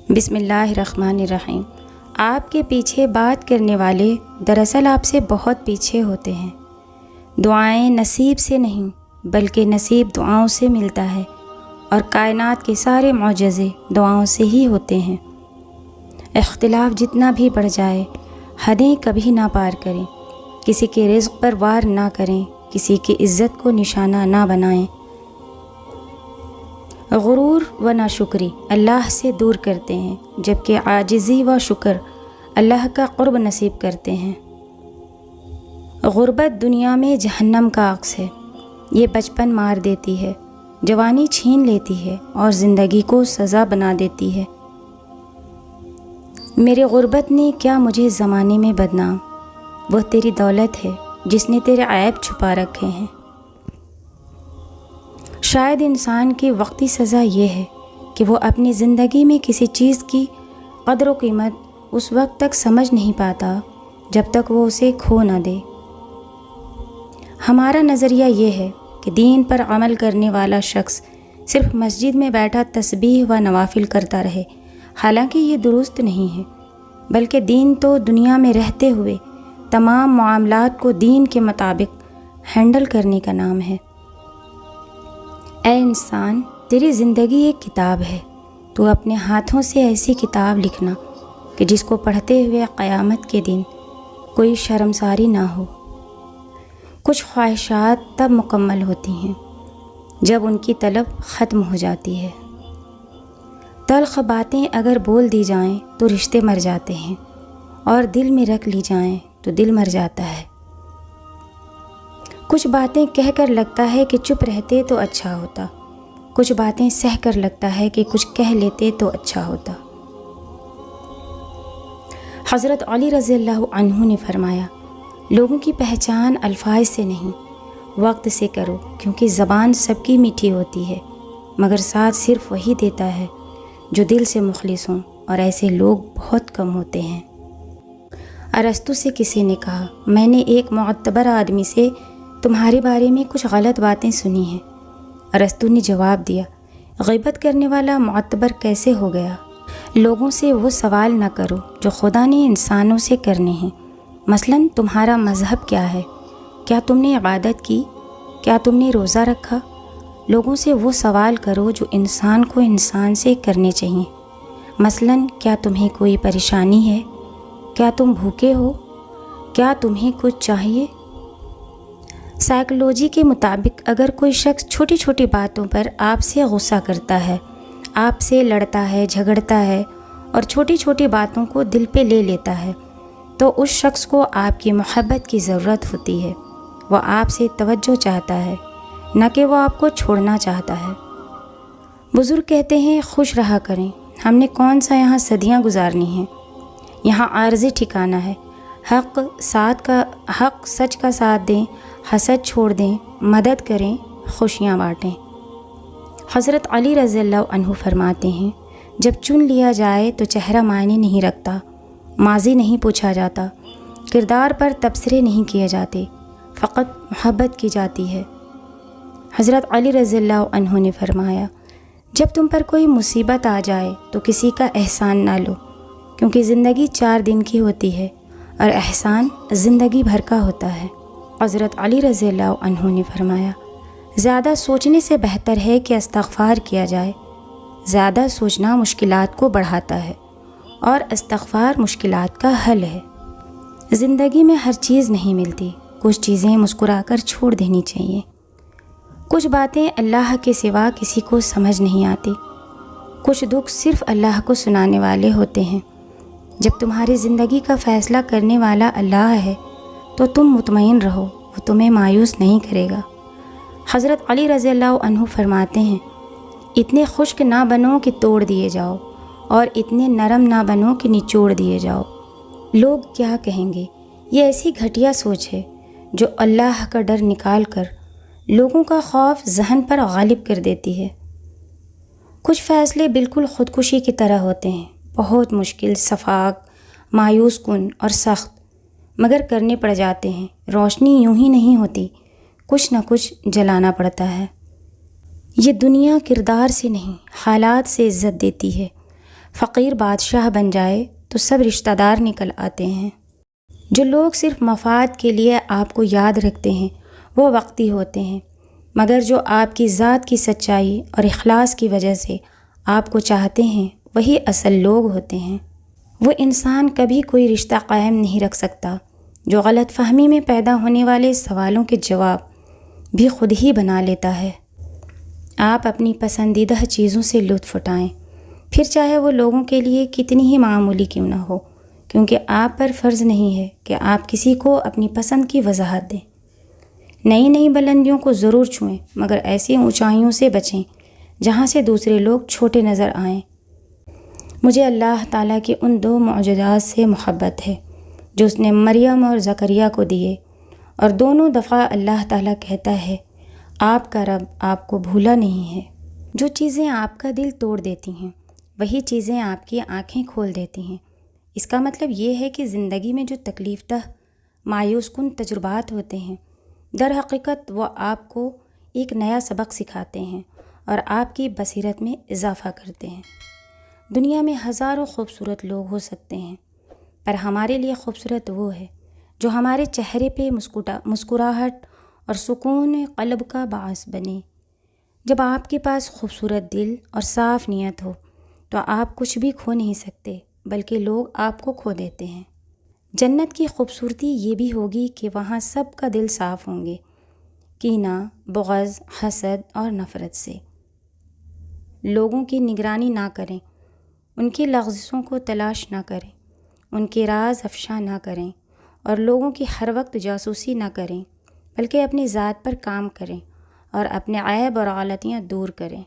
بسم اللہ الرحمن الرحیم۔ آپ کے پیچھے بات کرنے والے دراصل آپ سے بہت پیچھے ہوتے ہیں۔ دعائیں نصیب سے نہیں بلکہ نصیب دعاؤں سے ملتا ہے، اور کائنات کے سارے معجزے دعاؤں سے ہی ہوتے ہیں۔ اختلاف جتنا بھی بڑھ جائے، حدیں کبھی نہ پار کریں، کسی کے رزق پر وار نہ کریں، کسی کی عزت کو نشانہ نہ بنائیں۔ غرور و ناشکری اللہ سے دور کرتے ہیں، جبکہ عاجزی و شکر اللہ کا قرب نصیب کرتے ہیں۔ غربت دنیا میں جہنم کا عکس ہے۔ یہ بچپن مار دیتی ہے، جوانی چھین لیتی ہے اور زندگی کو سزا بنا دیتی ہے۔ میرے غربت نے کیا مجھے زمانے میں بدنام، وہ تیری دولت ہے جس نے تیرے عیب چھپا رکھے ہیں۔ شاید انسان کی وقتی سزا یہ ہے کہ وہ اپنی زندگی میں کسی چیز کی قدر و قیمت اس وقت تک سمجھ نہیں پاتا جب تک وہ اسے کھو نہ دے۔ ہمارا نظریہ یہ ہے کہ دین پر عمل کرنے والا شخص صرف مسجد میں بیٹھا تسبیح و نوافل کرتا رہے، حالانکہ یہ درست نہیں ہے، بلکہ دین تو دنیا میں رہتے ہوئے تمام معاملات کو دین کے مطابق ہینڈل کرنے کا نام ہے۔ اے انسان، تیری زندگی ایک کتاب ہے، تو اپنے ہاتھوں سے ایسی کتاب لکھنا کہ جس کو پڑھتے ہوئے قیامت کے دن کوئی شرمساری نہ ہو۔ کچھ خواہشات تب مکمل ہوتی ہیں جب ان کی طلب ختم ہو جاتی ہے۔ تلخ باتیں اگر بول دی جائیں تو رشتے مر جاتے ہیں، اور دل میں رکھ لی جائیں تو دل مر جاتا ہے۔ کچھ باتیں کہہ کر لگتا ہے کہ چپ رہتے تو اچھا ہوتا، کچھ باتیں سہ کر لگتا ہے کہ کچھ کہہ لیتے تو اچھا ہوتا۔ حضرت علی رضی اللہ عنہ نے فرمایا، لوگوں کی پہچان الفاظ سے نہیں، وقت سے کرو، کیونکہ زبان سب کی میٹھی ہوتی ہے، مگر ساتھ صرف وہی دیتا ہے جو دل سے مخلص ہوں، اور ایسے لوگ بہت کم ہوتے ہیں۔ ارسطو سے کسی نے کہا، میں نے ایک معتبر آدمی سے تمہارے بارے میں کچھ غلط باتیں سنی ہیں۔ ارسطو نے جواب دیا، غیبت کرنے والا معتبر کیسے ہو گیا؟ لوگوں سے وہ سوال نہ کرو جو خدا نے انسانوں سے کرنے ہیں۔ مثلاً تمہارا مذہب کیا ہے؟ کیا تم نے عبادت کی؟ کیا تم نے روزہ رکھا؟ لوگوں سے وہ سوال کرو جو انسان کو انسان سے کرنے چاہیے۔ مثلاً کیا تمہیں کوئی پریشانی ہے؟ کیا تم بھوکے ہو؟ کیا تمہیں کچھ چاہیے؟ سائیکلوجی کے مطابق اگر کوئی شخص چھوٹی چھوٹی باتوں پر آپ سے غصہ کرتا ہے، آپ سے لڑتا ہے، جھگڑتا ہے، اور چھوٹی چھوٹی باتوں کو دل پہ لے لیتا ہے، تو اس شخص کو آپ کی محبت کی ضرورت ہوتی ہے۔ وہ آپ سے توجہ چاہتا ہے، نہ کہ وہ آپ کو چھوڑنا چاہتا ہے۔ بزرگ کہتے ہیں، خوش رہا کریں، ہم نے کون سا یہاں صدیاں گزارنی ہیں، یہاں عارضی ٹھکانہ ہے۔ حق سچ کا ساتھ دیں، حسد چھوڑ دیں، مدد کریں، خوشیاں بانٹیں۔ حضرت علی رضی اللہ عنہ فرماتے ہیں، جب چن لیا جائے تو چہرہ معنی نہیں رکھتا، ماضی نہیں پوچھا جاتا، کردار پر تبصرے نہیں کیے جاتے، فقط محبت کی جاتی ہے۔ حضرت علی رضی اللہ عنہ نے فرمایا، جب تم پر کوئی مصیبت آ جائے تو کسی کا احسان نہ لو، کیونکہ زندگی 4 دن کی ہوتی ہے اور احسان زندگی بھر کا ہوتا ہے۔ حضرت علی رضی اللہ عنہ نے فرمایا، زیادہ سوچنے سے بہتر ہے کہ استغفار کیا جائے۔ زیادہ سوچنا مشکلات کو بڑھاتا ہے، اور استغفار مشکلات کا حل ہے۔ زندگی میں ہر چیز نہیں ملتی، کچھ چیزیں مسکرا کر چھوڑ دینی چاہیے۔ کچھ باتیں اللہ کے سوا کسی کو سمجھ نہیں آتی، کچھ دکھ صرف اللہ کو سنانے والے ہوتے ہیں۔ جب تمہاری زندگی کا فیصلہ کرنے والا اللہ ہے تو تم مطمئن رہو، وہ تمہیں مایوس نہیں کرے گا۔ حضرت علی رضی اللہ عنہ فرماتے ہیں، اتنے خشک نہ بنو کہ توڑ دیے جاؤ، اور اتنے نرم نہ بنو کہ نچوڑ دیے جاؤ۔ لوگ کیا کہیں گے؟ یہ ایسی گھٹیا سوچ ہے جو اللہ کا ڈر نکال کر لوگوں کا خوف ذہن پر غالب کر دیتی ہے۔ کچھ فیصلے بالکل خودکشی کی طرح ہوتے ہیں، بہت مشکل، شفاق، مایوس کن اور سخت، مگر کرنے پڑ جاتے ہیں۔ روشنی یوں ہی نہیں ہوتی، کچھ نہ کچھ جلانا پڑتا ہے۔ یہ دنیا کردار سے نہیں، حالات سے عزت دیتی ہے۔ فقیر بادشاہ بن جائے تو سب رشتہ دار نکل آتے ہیں۔ جو لوگ صرف مفاد کے لیے آپ کو یاد رکھتے ہیں وہ وقتی ہوتے ہیں، مگر جو آپ کی ذات کی سچائی اور اخلاص کی وجہ سے آپ کو چاہتے ہیں وہی اصل لوگ ہوتے ہیں۔ وہ انسان کبھی کوئی رشتہ قائم نہیں رکھ سکتا جو غلط فہمی میں پیدا ہونے والے سوالوں کے جواب بھی خود ہی بنا لیتا ہے۔ آپ اپنی پسندیدہ چیزوں سے لطف اٹھائیں، پھر چاہے وہ لوگوں کے لیے کتنی ہی معمولی کیوں نہ ہو، کیونکہ آپ پر فرض نہیں ہے کہ آپ کسی کو اپنی پسند کی وضاحت دیں۔ نئی نئی بلندیوں کو ضرور چھوئیں، مگر ایسی اونچائیوں سے بچیں جہاں سے دوسرے لوگ چھوٹے نظر آئیں۔ مجھے اللہ تعالیٰ کے ان 2 معجزات سے محبت ہے جو اس نے مریم اور زکریا کو دیے، اور دونوں دفعہ اللہ تعالیٰ کہتا ہے آپ کا رب آپ کو بھولا نہیں ہے۔ جو چیزیں آپ کا دل توڑ دیتی ہیں وہی چیزیں آپ کی آنکھیں کھول دیتی ہیں۔ اس کا مطلب یہ ہے کہ زندگی میں جو تکلیف دہ مایوس کن تجربات ہوتے ہیں در حقیقت وہ آپ کو ایک نیا سبق سکھاتے ہیں اور آپ کی بصیرت میں اضافہ کرتے ہیں۔ دنیا میں ہزاروں خوبصورت لوگ ہو سکتے ہیں، پر ہمارے لیے خوبصورت وہ ہے جو ہمارے چہرے پہ مسکراہٹ اور سکون قلب کا باعث بنے۔ جب آپ کے پاس خوبصورت دل اور صاف نیت ہو تو آپ کچھ بھی کھو نہیں سکتے، بلکہ لوگ آپ کو کھو دیتے ہیں۔ جنت کی خوبصورتی یہ بھی ہوگی کہ وہاں سب کا دل صاف ہوں گے، کینہ، بغض، حسد اور نفرت سے۔ لوگوں کی نگرانی نہ کریں، ان کی لغزشوں کو تلاش نہ کریں، ان کے راز افشا نہ کریں اور لوگوں کی ہر وقت جاسوسی نہ کریں، بلکہ اپنی ذات پر کام کریں اور اپنے عیب اور غلطیاں دور کریں۔